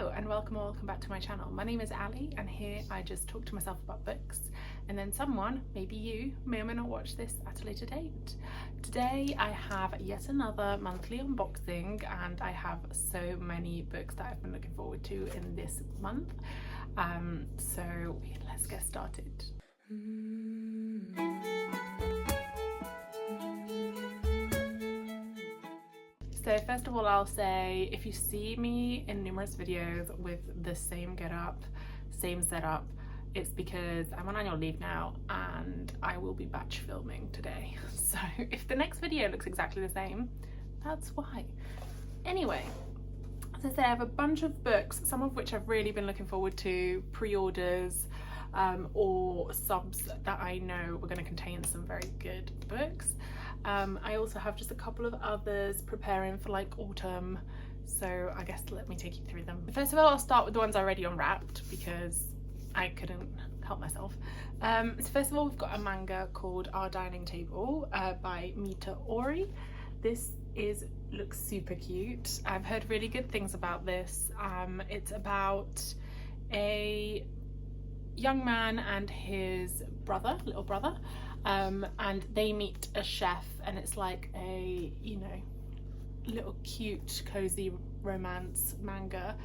Hello and welcome back to my channel. My name is Ali and here I just talk to myself about books, and then someone, maybe you, may or may not watch this at a later date. Today I have yet another monthly unboxing and I have so many books that I've been looking forward to in this month. So let's get started. So first of all, I'll say if you see me in numerous videos with the same getup, same setup, it's because I'm on annual leave now and I will be batch filming today. So if the next video looks exactly the same, that's why. Anyway, as I say, I have a bunch of books, some of which I've really been looking forward to, pre-orders, or subs that I know were going to contain some very good books. I also have just a couple of others preparing for like autumn, so I guess let me take you through them. First of all, I'll start with the ones already unwrapped because I couldn't help myself. So first of all, we've got a manga called Our Dining Table by Mita Ori. This looks super cute. I've heard really good things about this. It's about a young man and his little brother, and they meet a chef, and it's like a, you know, little cute cozy romance manga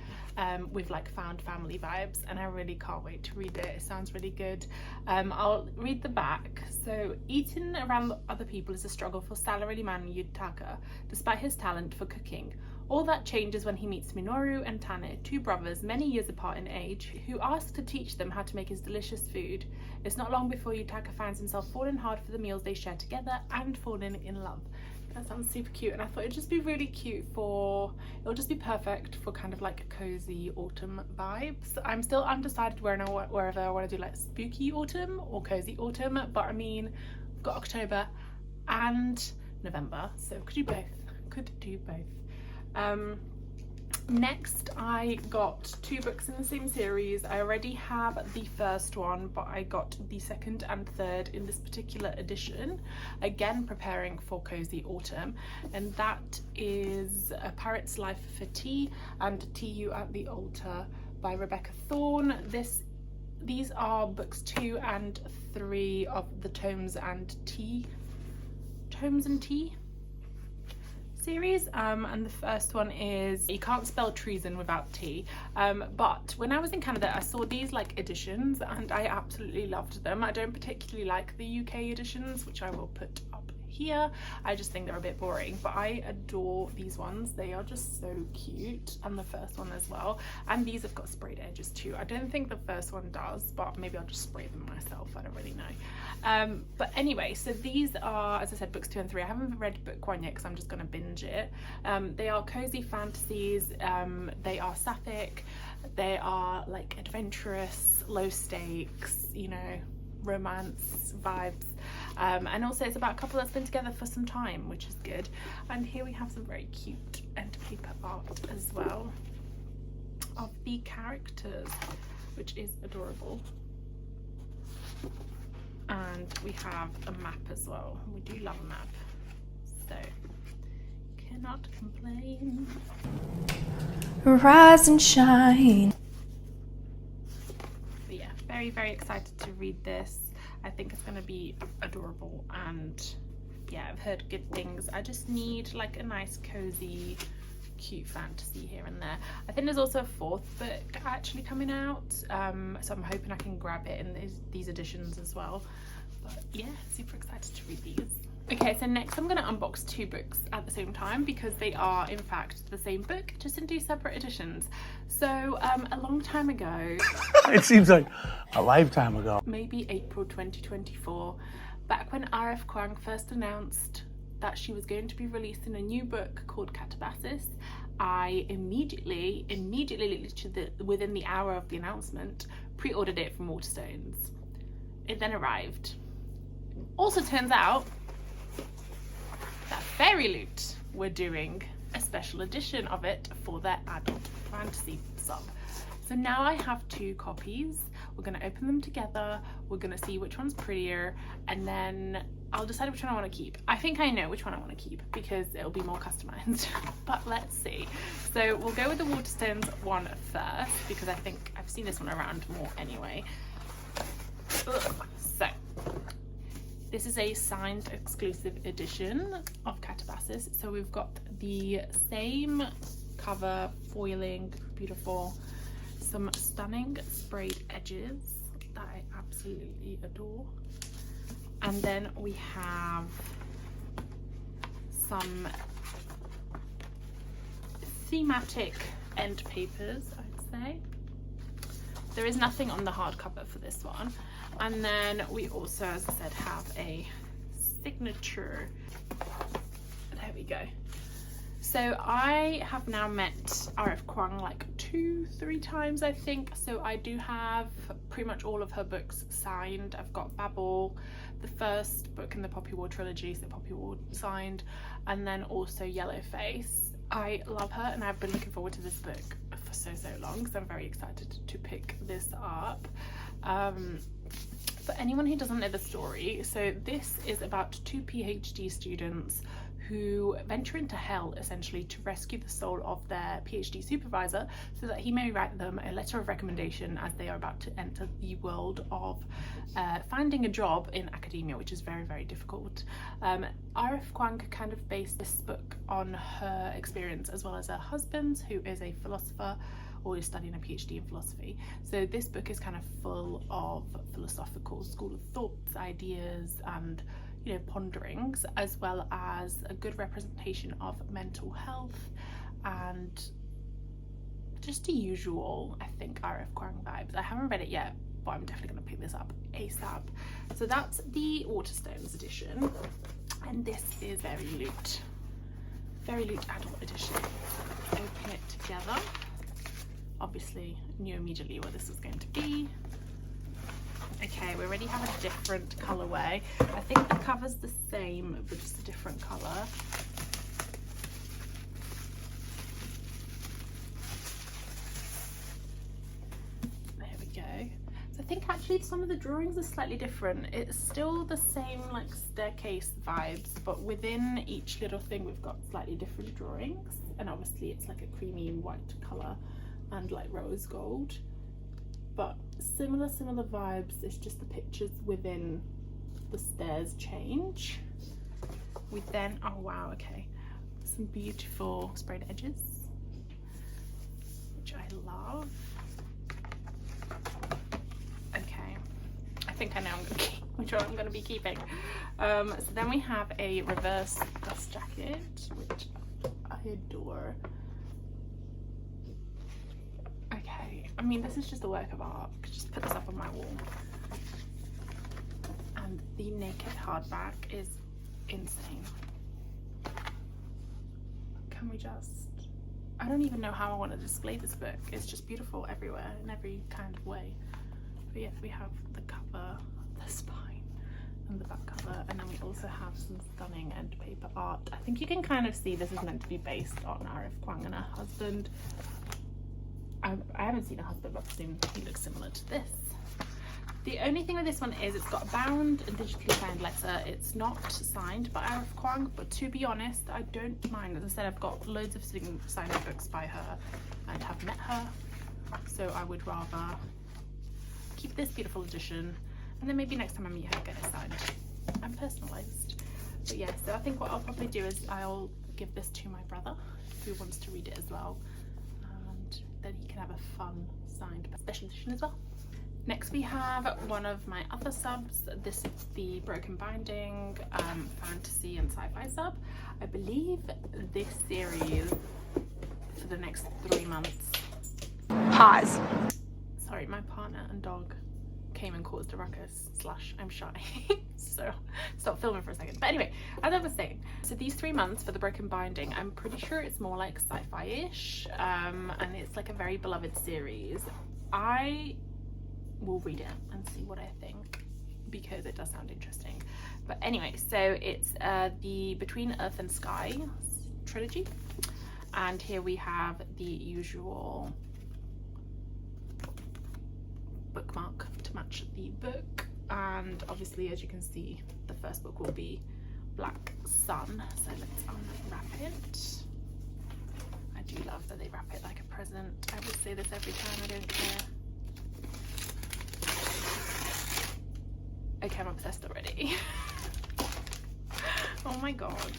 with like found family vibes, and I really can't wait to read it. It sounds really good. I'll read the back. So eating around other people is a struggle for salaryman Yutaka despite his talent for cooking. All that changes when he meets Minoru and Tane, two brothers many years apart in age, who ask to teach them how to make his delicious food. It's not long before Yutaka finds himself falling hard for the meals they share together and falling in love. That sounds super cute, and I thought it'd just be really cute it'll just be perfect for kind of like cozy autumn vibes. I'm still undecided whether I want to do like spooky autumn or cozy autumn, but I mean, we've got October and November, so could do both. Next I got two books in the same series. I already have the first one, but I got the second and third in this particular edition, again preparing for cozy autumn, and that is A Parrot's Life for Tea and Tea You at the Altar by Rebecca Thorne. These are books 2 and 3 of the Tomes and Tea series, and the first one is You Can't Spell Treason Without Tea, but when I was in Canada I saw these like editions and I absolutely loved them. I don't particularly like the UK editions, which I will put up here. I just think they're a bit boring, but I adore these ones. They are just so cute, and the first one as well, and these have got sprayed edges too. I don't think the first one does, but maybe I'll just spray them myself, I don't really know. But anyway, so these are, as I said, books 2 and 3. I haven't read book 1 yet because I'm just going to binge it. They are cozy fantasies, they are sapphic, they are like adventurous, low stakes, you know, romance vibes, and also it's about a couple that's been together for some time, which is good. And here we have some very cute end paper art as well of the characters, which is adorable. And we have a map as well. We do love a map, so cannot complain. Rise and shine. But yeah, very excited to read this. I think it's going to be adorable, and yeah, I've heard good things. I just need like a nice cozy cute fantasy here and there. I think there's also a 4th book actually coming out, so I'm hoping I can grab it in these editions as well. But yeah, super excited to read these. Okay, so next I'm going to unbox 2 books at the same time because they are in fact the same book, just in 2 separate editions. So a long time ago, it seems like a lifetime ago, maybe April 2024, back when R.F. Kuang first announced that she was going to be releasing a new book called Catabasis, I immediately, literally within the hour of the announcement, pre-ordered it from Waterstones. It then arrived. Also turns out that Fairy Loot were doing a special edition of it for their adult fantasy sub. So now I have 2 copies. We're going to open them together, we're going to see which one's prettier, and then I'll decide which one I want to keep. I think I know which one I want to keep because it'll be more customized, but let's see. So we'll go with the Waterstones one first because I think I've seen this one around more anyway. Ugh. So this is a signed exclusive edition of Catabasis. So we've got the same cover, foiling, beautiful, some stunning sprayed edges that I absolutely adore. And then we have some thematic end papers, I'd say. There is nothing on the hardcover for this one. And then we also, as I said, have a signature. There we go. So I have now met R.F. Kuang like 2-3 times, I think. So I do have pretty much all of her books signed. I've got Babel, the first book in the Poppy War trilogy, so Poppy War signed, and then also Yellowface. I love her and I've been looking forward to this book for so long, so I'm very excited to pick this up. For anyone who doesn't know the story, so this is about 2 PhD students who venture into hell essentially to rescue the soul of their PhD supervisor so that he may write them a letter of recommendation as they are about to enter the world of finding a job in academia, which is very difficult. R.F. Kuang kind of based this book on her experience as well as her husband's, who is a philosopher or is studying a PhD in philosophy. So this book is kind of full of philosophical school of thoughts, ideas, and ponderings, as well as a good representation of mental health and just the usual, I think, R.F. Kuang vibes. I haven't read it yet, but I'm definitely going to pick this up ASAP. So that's the Waterstones edition, and this is Very Loot adult edition. Open it together. Obviously knew immediately what this was going to be. Okay, we already have a different colourway. I think the cover's the same, but just a different colour. There we go. So I think actually some of the drawings are slightly different. It's still the same like staircase vibes, but within each little thing we've got slightly different drawings. And obviously it's like a creamy white colour and like rose gold. But similar vibes, it's just the pictures within the stairs change. We then, oh wow, okay, some beautiful sprayed edges, which I love. Okay, I think I know which one I'm going to be keeping. So then we have a reverse dust jacket, which I adore. I mean, this is just a work of art. I could just put this up on my wall. And the naked hardback is insane. Can we just... I don't even know how I want to display this book. It's just beautiful everywhere, in every kind of way. But yeah, we have the cover, the spine, and the back cover. And then we also have some stunning end paper art. I think you can kind of see this is meant to be based on R.F. Kuang and her husband. I haven't seen a husband, but I presume he looks similar to this. The only thing with this one is it's got a bound and digitally signed letter. It's not signed by R.F. Kuang, but to be honest, I don't mind. As I said, I've got loads of signed books by her and have met her, so I would rather keep this beautiful edition, and then maybe next time I meet her, get it signed and personalised. But yeah, so I think what I'll probably do is I'll give this to my brother who wants to read it as well. Then he can have a fun signed special edition as well. Next we have one of my other subs. This is the Broken Binding fantasy and sci-fi sub. I believe this series for the next 3 months. Pause. Sorry, my partner and dog came and caused a ruckus / I'm shy. So stop filming for a second. But anyway, as I was saying, so these 3 months for the Broken Binding, I'm pretty sure it's more like sci-fi-ish, and it's like a very beloved series. I will read it and see what I think because it does sound interesting. But anyway, so it's the Between Earth and Sky trilogy, and here we have the usual bookmark to match the book. and obviously, as you can see, the first book will be Black Sun. So let's unwrap it. I do love that they wrap it like a present. I would say this every time, I don't care. Okay, I'm obsessed already. Oh my god.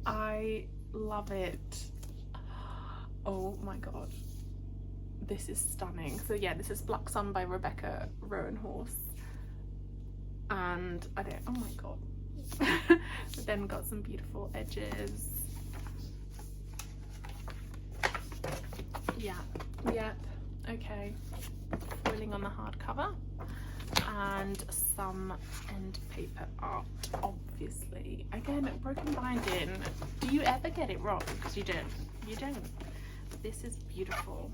I love it. Oh my god. This is stunning. So yeah, this is Black Sun by Rebecca Roanhorse. And I don't, oh my god. But then got some beautiful edges. Yeah, yep, okay. Foiling on the hardcover. And some end paper art, obviously. Again, broken binding. Do you ever get it wrong? Because you don't. You don't. This is beautiful.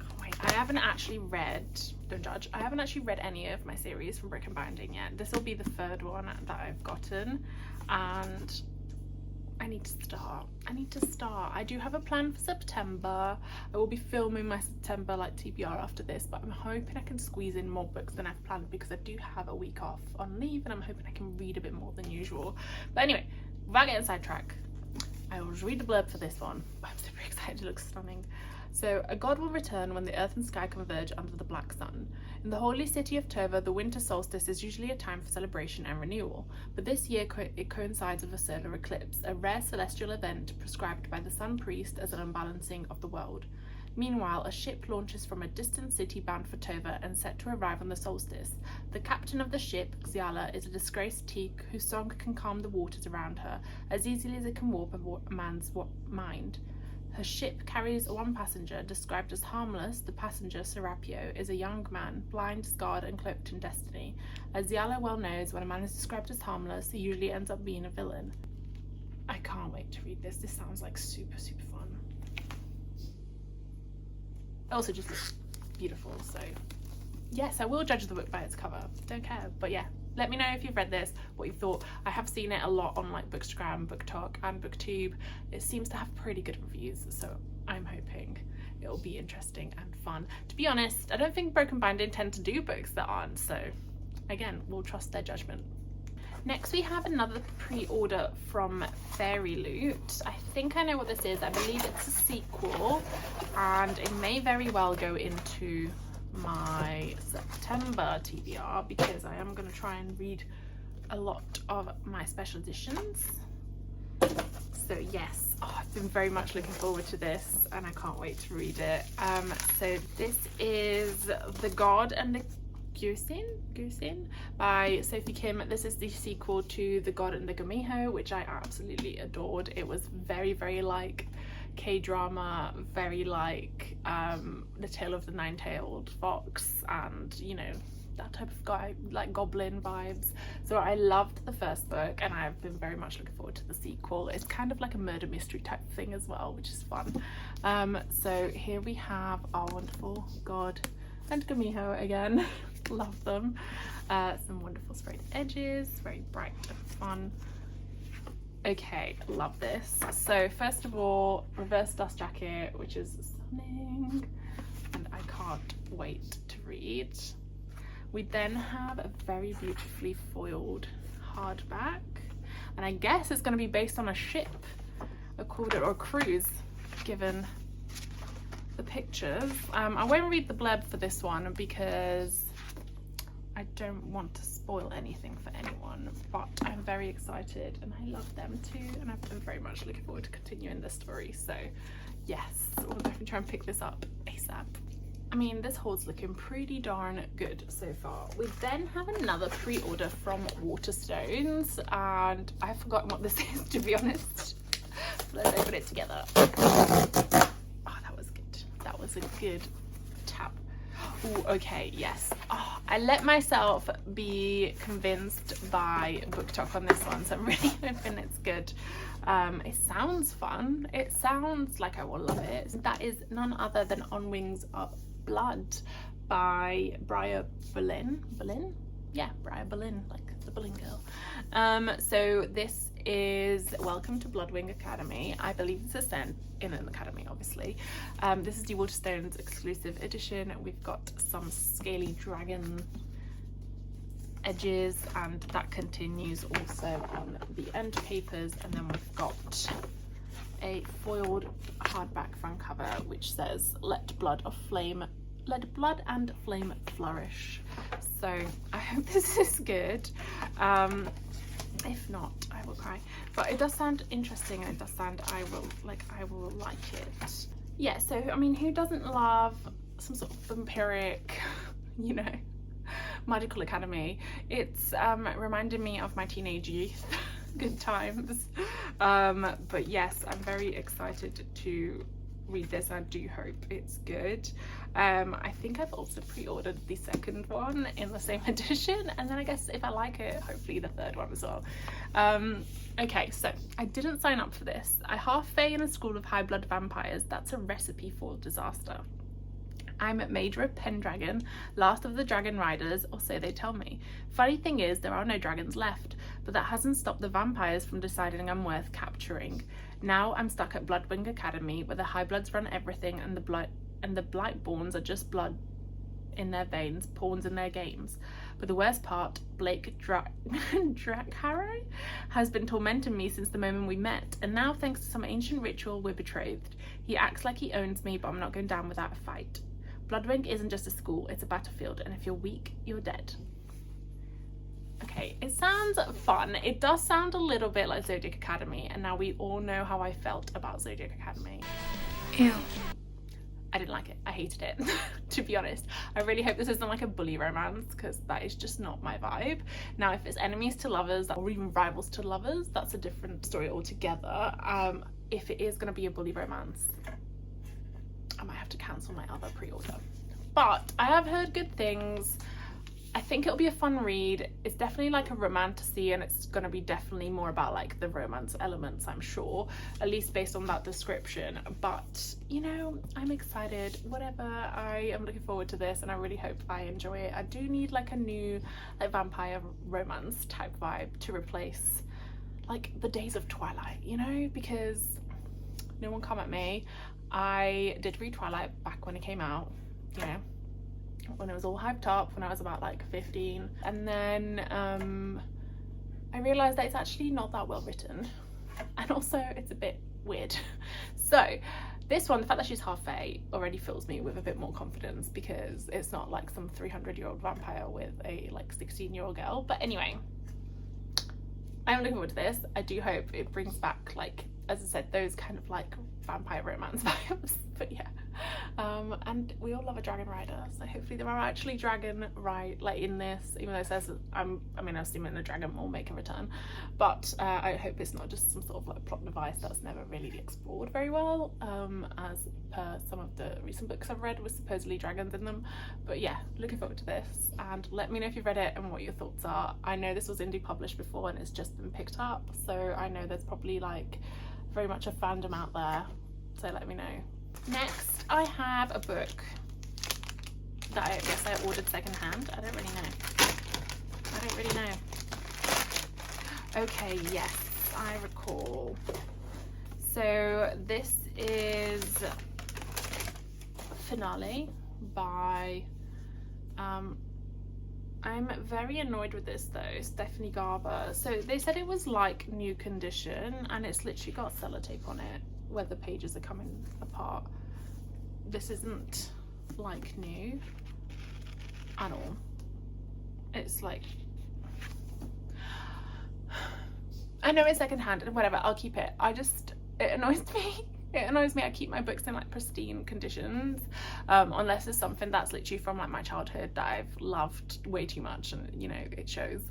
Oh, wait, I haven't actually read, don't judge, I haven't actually read any of my series from Broken Binding yet. This will be the third one that I've gotten, and I need to start. I need to start. I do have a plan for September. I will be filming my September like TBR after this, but I'm hoping I can squeeze in more books than I've planned because I do have a week off on leave and I'm hoping I can read a bit more than usual. But anyway, without getting sidetracked, I will read the blurb for this one. I'm super excited, it looks stunning. So, a god will return when the earth and sky converge under the black sun. In the holy city of Tova, the winter solstice is usually a time for celebration and renewal, but this year it coincides with a solar eclipse, a rare celestial event prescribed by the sun priest as an unbalancing of the world. Meanwhile, a ship launches from a distant city bound for Tova and set to arrive on the solstice. The captain of the ship, Xiala, is a disgraced teak whose song can calm the waters around her as easily as it can warp a man's mind. Her ship carries one passenger, described as harmless. The passenger, Serapio, is a young man, blind, scarred, and cloaked in destiny. As Xiala well knows, when a man is described as harmless, he usually ends up being a villain. I can't wait to read this. This sounds like super, super fun. It also just looks beautiful, so yes, I will judge the book by its cover. Don't care, but yeah. Let me know if you've read this, what you thought. I have seen it a lot on like Bookstagram, BookTok and BookTube. It seems to have pretty good reviews, so I'm hoping it'll be interesting and fun. To be honest, I don't think Broken Binding tend to do books that aren't, so again, we'll trust their judgment. Next we have another pre-order from Fairy Loot. I think I know what this is. I believe it's a sequel and it may very well go into my September TBR because I am going to try and read a lot of my special editions. So yes, I've been very much looking forward to this and I can't wait to read it. So this is The God and the Gusin by Sophie Kim. This is the sequel to The God and the Gumiho, which I absolutely adored. It was very, very like K-drama, very like The Tale of the Nine-Tailed Fox, and you know, that type of guy, like goblin vibes. So I loved the first book and I've been very much looking forward to the sequel. It's kind of like a murder mystery type thing as well, which is fun. So here we have our wonderful God and Gumiho again. Love them. Some wonderful sprayed edges, very bright and fun. Okay, love this. So first of all, reverse dust jacket, which is stunning and I can't wait to read. We then have a very beautifully foiled hardback, and I guess it's going to be based on a ship, or a cruise, given the pictures. I won't read the blurb for this one because I don't want to spoil anything for anyone, but I'm very excited and I love them too, and I've been very much looking forward to continuing the story. So yes, we'll definitely try and pick this up ASAP. I mean, this haul's looking pretty darn good so far. We then have another pre-order from Waterstones, and I've forgotten what this is, to be honest. Let's open it together. Oh, that was good. That was a good tap. Ooh, okay, yes. Oh, I let myself be convinced by BookTok on this one, so I'm really hoping it's good. It sounds fun. It sounds like I will love it. That is none other than On Wings of Blood by Bria Berlin. Yeah, Bria Berlin, like the Berlin girl. So this is Welcome to Bloodwing Academy. I believe it's a set in an academy, obviously. This is the Waterstones exclusive edition. We've got some scaly dragon edges, and that continues also on the end papers. And then we've got a foiled hardback front cover which says let blood and flame flourish. So I hope this is good. If not, I will cry. But it does sound interesting, and it does sound I will like it. Yeah, so I mean, who doesn't love some sort of vampiric, you know, magical academy? It's reminded me of my teenage youth. Good times. But yes, I'm very excited to read this. I do hope it's good. I think I've also pre-ordered the second one in the same edition, and then I guess if I like it, hopefully the third one as well. Okay, so I didn't sign up for this. I half fae in a school of high blood vampires. That's a recipe for disaster. I'm Maedra Pendragon, last of the dragon riders, or so they tell me. Funny thing is, there are no dragons left, but that hasn't stopped the vampires from deciding I'm worth capturing. Now I'm stuck at Bloodwing Academy, where the High Bloods run everything, and the Blightborns are just blood in their veins, pawns in their games. But the worst part, Blake Drackharrow has been tormenting me since the moment we met, and now thanks to some ancient ritual we're betrothed. He acts like he owns me, but I'm not going down without a fight. Bloodwing isn't just a school, it's a battlefield, and if you're weak, you're dead. Okay, it sounds fun. It does sound a little bit like Zodiac Academy, and now we all know how I felt about Zodiac Academy. Ew. I didn't like it. I hated it, to be honest. I really hope this isn't like a bully romance, because that is just not my vibe. Now, if it's enemies to lovers or even rivals to lovers, that's a different story altogether. If it is going to be a bully romance, I might have to cancel my other pre-order. But I have heard good things. I think it'll be a fun read. It's definitely like a romantasy, and it's going to be definitely more about like the romance elements, I'm sure, at least based on that description. But you know, I'm excited. Whatever, I am looking forward to this, and I really hope I enjoy it. I do need like a new like vampire romance type vibe to replace like the days of Twilight, you know, because no one come at me. I did read Twilight back when it came out, you know, when it was all hyped up, when I was about like 15, and then I realised that it's actually not that well written, and also it's a bit weird. So this one, the fact that she's half fae already fills me with a bit more confidence, because it's not like some 300-year-old vampire with a like 16-year-old girl. But anyway, I'm looking forward to this. I do hope it brings back, like, as I said, those kind of like vampire romance vibes. But yeah, and we all love a dragon rider, so hopefully there are actually dragon like in this, even though it says I'm assuming the dragon will make a return. But I hope it's not just some sort of like plot device that's never really explored very well, as per some of the recent books I've read with supposedly dragons in them. But yeah, looking forward to this, and let me know if you've read it and what your thoughts are. I know this was indie published before and it's just been picked up, so I know there's probably like very much a fandom out there, so let me know. Next, I have a book that I guess I ordered secondhand. I don't really know. Okay, yes, I recall. So this is Finale by I'm very annoyed with this though, Stephanie Garber. So they said it was like new condition, and it's literally got sellotape on it where the pages are coming apart. This isn't like new at all. It's like, I know it's secondhand and whatever, I'll keep it. It annoys me. It annoys me. I keep my books in like pristine conditions, unless it's something that's literally from like my childhood that I've loved way too much, and you know, it shows.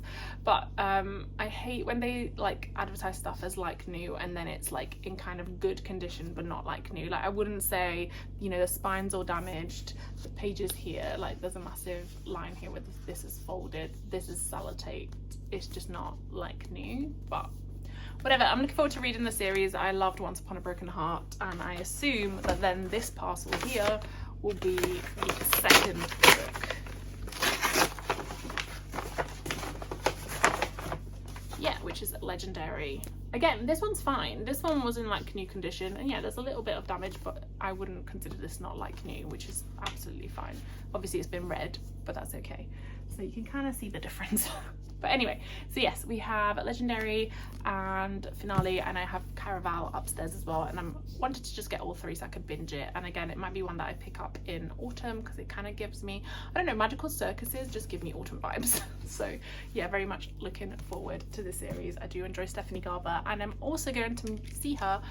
But I hate when they like advertise stuff as like new and then it's like in kind of good condition but not like new. Like I wouldn't say, you know, the spine's all damaged, the pages here, like there's a massive line here where this is folded, this is sellotaped. It's just not like new, but whatever. I'm looking forward to reading the series. I loved Once Upon a Broken Heart, and I assume that then this parcel here will be the second book. Yeah, which which is Legendary. Again, this one's fine. This one was in like new condition, and yeah, there's a little bit of damage, but I wouldn't consider this not like new, which is absolutely fine. Obviously it's been red, but that's okay. So you can kind of see the difference. But anyway, so yes, we have Legendary and Finale, and I have Caraval upstairs as well, and I wanted to just get all three so I could binge it. And again, it might be one that I pick up in autumn because it kind of gives me, I don't know, Magical Circuses just give me autumn vibes. So yeah, very much looking forward to this series. I do enjoy Stephanie Garber, and I'm also going to see her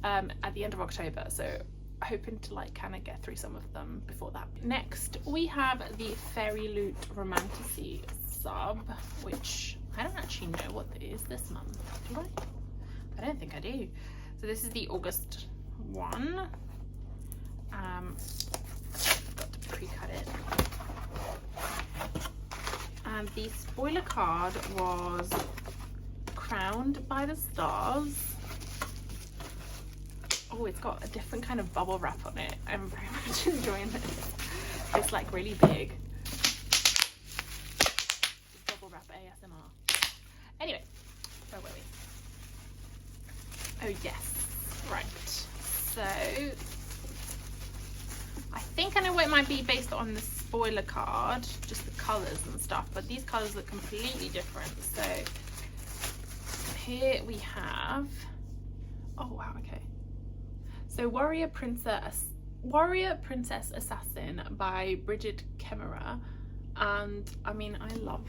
at the end of October, so hoping to like kind of get through some of them before that. Next we have the Fairy Loot Romantasy sub, which I don't actually know what it is this month, do I don't think I do. So this is the August one. Forgot to pre-cut it. And the spoiler card was Crowned by the Stars. Oh, it's got a different kind of bubble wrap on it. I'm very much enjoying this. It's like really big. Bubble wrap ASMR. Anyway, where were we? Oh yes, right. So I think I know what it might be based on the spoiler card, just the colours and stuff, but these colours look completely different. So here we have, oh wow, okay. So Warrior Princess Assassin by Bridget Kemmerer, and I mean, I love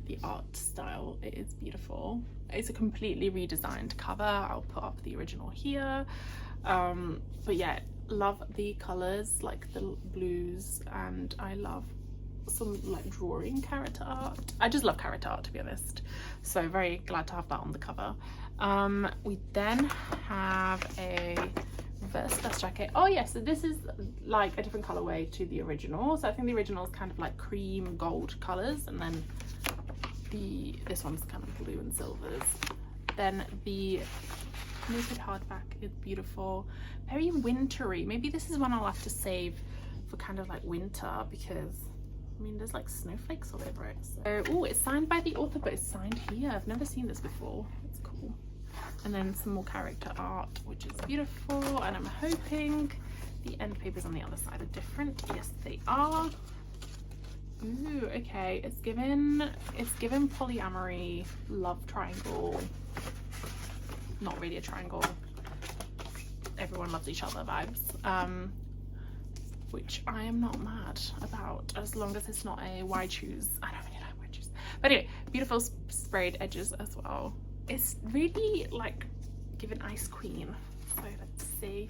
the art style. It is beautiful. It's a completely redesigned cover. I'll put up the original here. But yeah, love the colors, like the blues, and I love some like drawing character art. I just love character art, to be honest, so very glad to have that on the cover. We then have a reverse dust jacket. Oh yeah, so this is like a different colorway to the original. So I think the original is kind of like cream gold colors, and then this one's kind of blue and silvers. Then the naked hardback is beautiful, very wintry. Maybe this is one I'll have to save for kind of like winter, because I mean there's like snowflakes all over it. So oh, it's signed by the author, but it's signed here. I've never seen this before. It's cool. And then some more character art, which is beautiful, and I'm hoping the end papers on the other side are different. Yes, they are. Ooh, okay, it's given polyamory, love triangle, not really a triangle, everyone loves each other vibes, which I am not mad about, as long as it's not a why choose. I don't really like why choose. But anyway, beautiful sprayed edges as well. It's really like given Ice Queen. So let's see.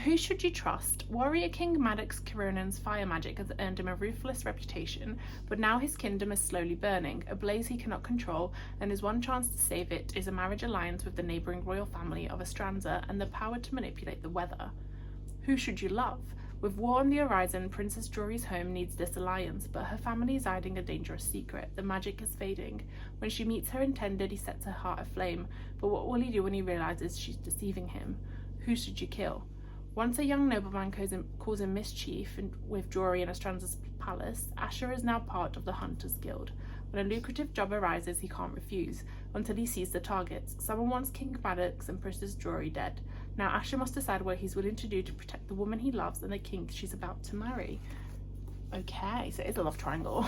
Who should you trust? Warrior King Maddox Kironan's fire magic has earned him a ruthless reputation, but now his kingdom is slowly burning, a blaze he cannot control, and his one chance to save it is a marriage alliance with the neighbouring royal family of Astranza and the power to manipulate the weather. Who should you love? With war on the horizon, Princess Jory's home needs this alliance, but her family is hiding a dangerous secret. The magic is fading. When she meets her intended, he sets her heart aflame, but what will he do when he realises she's deceiving him? Who should you kill? Once a young nobleman causing mischief with Jory in Astranza's palace, Asher is now part of the Hunters Guild. When a lucrative job arises, he can't refuse, until he sees the targets. Someone wants King Maddox and Princess Jory dead. Now Asher must decide what he's willing to do to protect the woman he loves and the king she's about to marry. Okay, so it's a love triangle.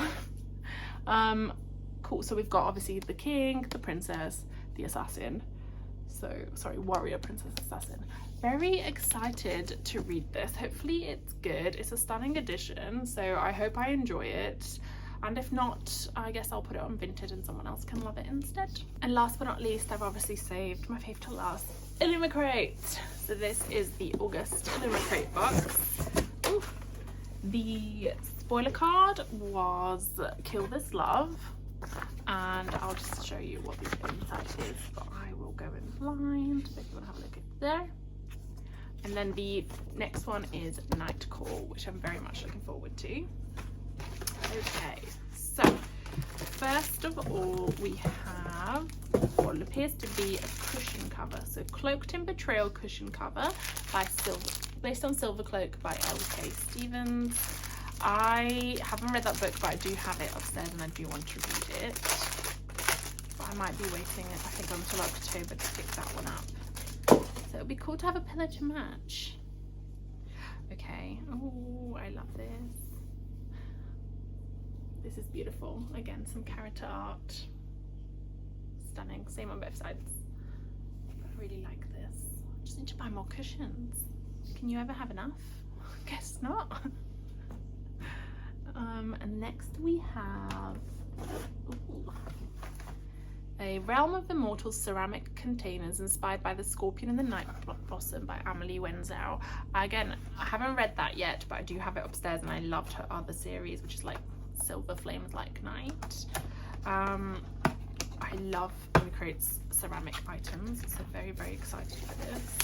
Cool, so we've got obviously the king, the princess, the assassin. So, sorry, warrior, princess, assassin. Very excited to read this. Hopefully it's good. It's a stunning edition, so I hope I enjoy it. And if not, I guess I'll put it on Vinted and someone else can love it instead. And last but not least, I've obviously saved my fave to last, Illumicrate. So this is the August Illumicrate box. Ooh. The spoiler card was Kill This Love, and I'll just show you what the inside is, but I will go in blind if you want to have a look at there. And then the next one is Night Call, which I'm very much looking forward to. Okay, so first of all we have what appears to be a cushion cover. So Cloaked in Betrayal cushion cover by based on Silvercloak by L.K. Stevens. I haven't read that book, but I do have it upstairs and I do want to read it. But I might be waiting, I think, until October to pick that one up. So it'll be cool to have a pillow to match. Okay, oh, I love this. This is beautiful. Again, some character art. Stunning, same on both sides. I really like this. I just need to buy more cushions. Can you ever have enough? Guess not. And next we have a Realm of Immortals ceramic containers inspired by the Scorpion and the Night Blossom by Amelie Wenzel. Again, I haven't read that yet, but I do have it upstairs, and I loved her other series, which is like Silver Flames Like Night. I love when we create ceramic items, so very, very excited for this.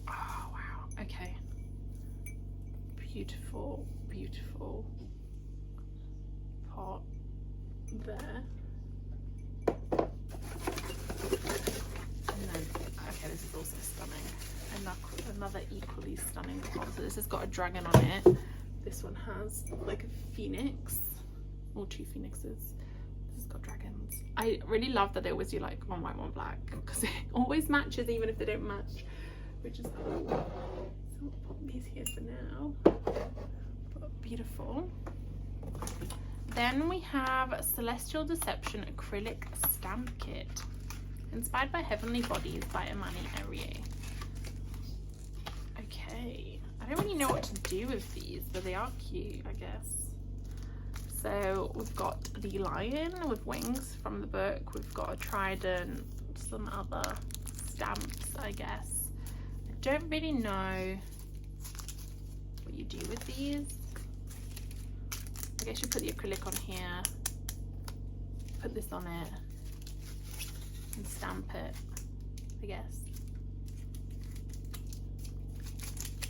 Oh wow, okay. Beautiful, beautiful pot there. And then, okay, this is also stunning. Another equally stunning pot. So this has got a dragon on it. This one has like a phoenix, or two phoenixes. This has got dragons. I really love that they always do like one white, one black, because it always matches even if they don't match, which is cool. So I'll pop these here for now. But beautiful. Then we have Celestial Deception Acrylic Stamp Kit, inspired by Heavenly Bodies by Imani Erier. Okay, I don't really know what to do with these, but they are cute, I guess. So we've got the lion with wings from the book. We've got a trident, some other stamps, I guess. I don't really know what you do with these. I guess you put the acrylic on here, put this on it, and stamp it, I guess.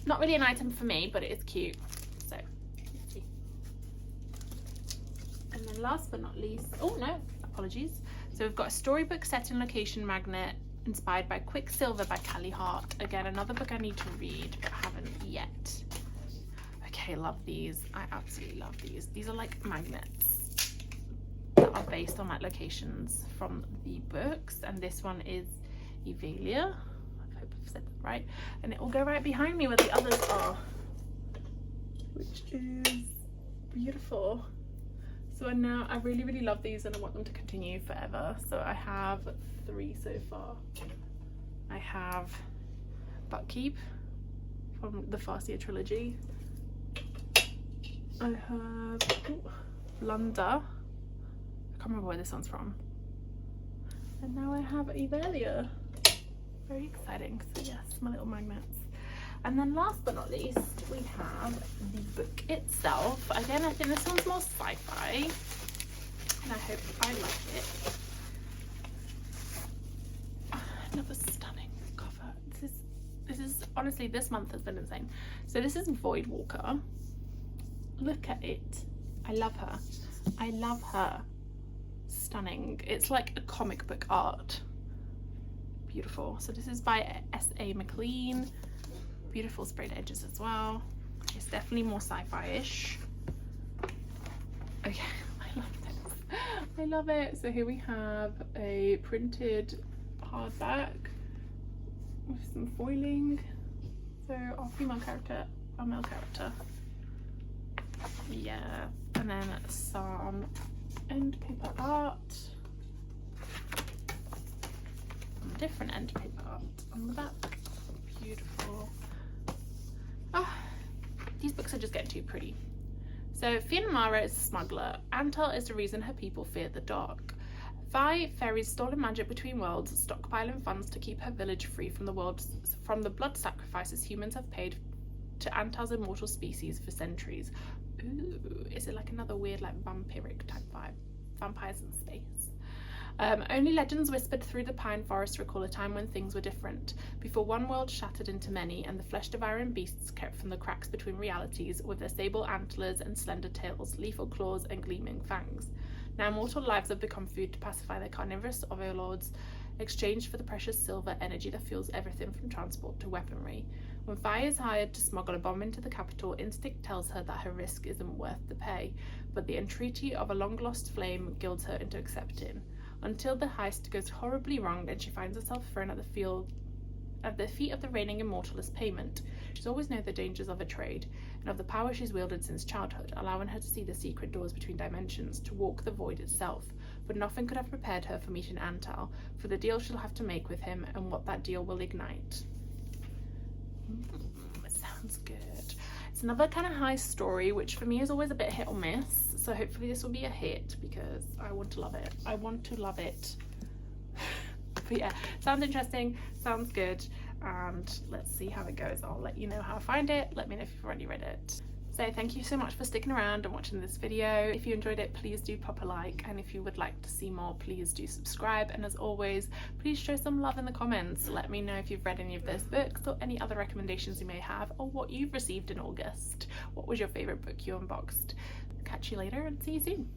Not really an item for me, but it is cute, so let's see. And then last but not least, oh no, apologies. So we've got a storybook set in location magnet inspired by Quicksilver by Callie Hart. Again, another book I need to read, but haven't yet. Okay, love these. I absolutely love these. These are like magnets that are based on like locations from the books, and this one is Evelia. I hope I've said that right. And it will go right behind me where the others are, which is beautiful. So now I really, really love these, and I want them to continue forever. So I have 3 so far. I have Buckkeep from the Farseer trilogy. I have Blunder. I can't remember where this one's from. And now I have Evelia. Very exciting. So yes, my little magnets. And then last but not least, we have the book itself. Again, I think this one's more sci-fi, and I hope I like it. Another stunning cover. This is honestly, this month has been insane. So this is Voidwalker. Look at it. I love her. I love her. Stunning. It's like a comic book art. Beautiful. So this is by S.A. McLean. Beautiful sprayed edges as well. It's definitely more sci-fi-ish. Okay, I love this. I love it. So here we have a printed hardback with some foiling. So our female character, our male character. Yeah, and then some end paper art. Different end paper art on the back. Beautiful. Oh, these books are just getting too pretty. So Fionn Mara is a smuggler. Antal is the reason her people fear the dark. Vi ferries stolen magic between worlds, stockpiling funds to keep her village free from the blood sacrifices humans have paid to Antal's immortal species for centuries. Ooh, is it like another weird like vampiric type vibe? Vampires in space. Only legends whispered through the pine forest recall a time when things were different, before one world shattered into many and the flesh-devouring beasts kept from the cracks between realities with their sable antlers and slender tails, lethal claws and gleaming fangs. Now mortal lives have become food to pacify their carnivorous overlords, exchanged for the precious silver energy that fuels everything from transport to weaponry. When Vi is hired to smuggle a bomb into the capital, instinct tells her that her risk isn't worth the pay, but the entreaty of a long-lost flame guilds her into accepting, until the heist goes horribly wrong and she finds herself thrown at the feet of the reigning immortal as payment. She's always known the dangers of a trade, and of the power she's wielded since childhood, allowing her to see the secret doors between dimensions, to walk the void itself. But nothing could have prepared her for meeting Antal, for the deal she'll have to make with him, and what that deal will ignite. It sounds good. It's another kind of high story, which for me is always a bit hit or miss, so hopefully this will be a hit, because I want to love it. I want to love it. But yeah, sounds interesting, sounds good, and let's see how it goes. I'll let you know how I find it. Let me know if you've already read it. So thank you so much for sticking around and watching this video. If you enjoyed it, please do pop a like, and if you would like to see more, please do subscribe, and as always, please show some love in the comments. Let me know if you've read any of those books or any other recommendations you may have, or what you've received in August. What was your favourite book you unboxed? Catch you later and see you soon.